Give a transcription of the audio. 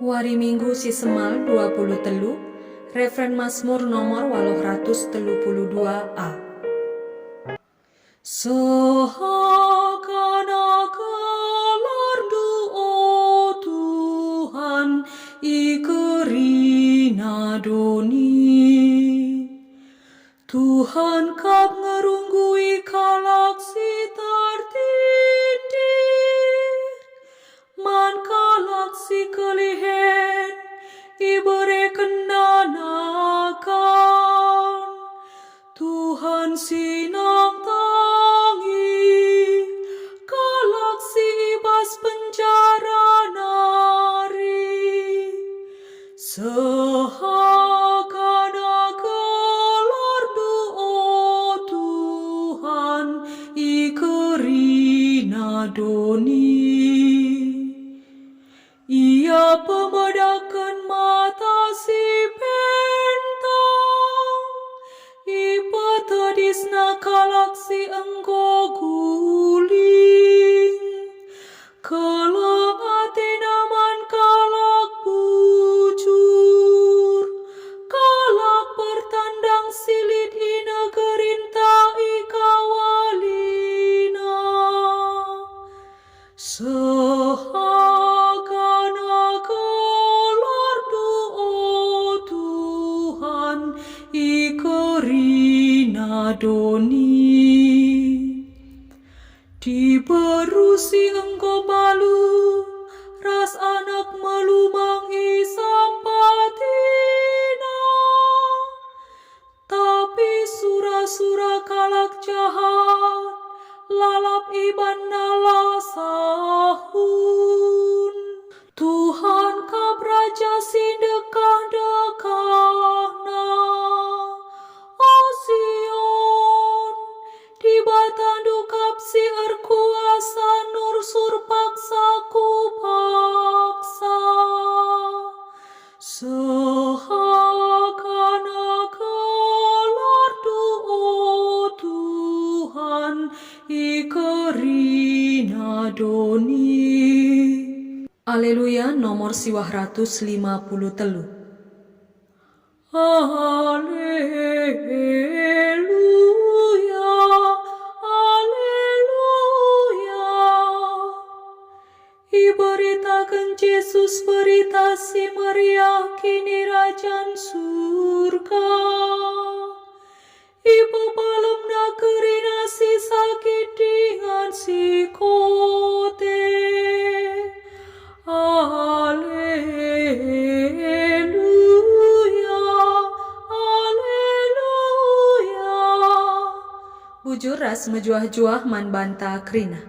Wari Minggu si Semal 20 telu, Refren Mazmur nomor 832a. Sahakanakelardu o Tuhan ikerina doni, Tuhan kap ngerunggui kalak si tartindir, man kalak si kelihen ibere kendanakan, Tuhan sinang tangi kalak si ibas penjara nari, sahakanakelardu o Tuhan ikerina doni. Ia pemadakan mata si pentang, ipatadisna kalak si engko guling, kalak atenaman kalak bujur, kalak pertandang silit i negerinta ikawalina. Sahakanakelardu o Tuhan ikerina doni, diberusi engkau balu ras anak melumang isampatina, tapi sura-sura kalak jahat lalap iban nala sahun. Tuhan kap raja si dekah-dekahna, o Sion, di batandu kap si erkuasa nur surpaksa ku paksa. Sahakanakelardu o Tuhan ikerina doni. Aleluya nomor siwah 150 telu. Aleluya, aleluya. Iberitakan Yesus berita si Maria kini rajan surga. Ibu balem nakerina si sakit dengan si kote. Aleluya, aleluya. Bujur ras mejuah-juah man banta krina.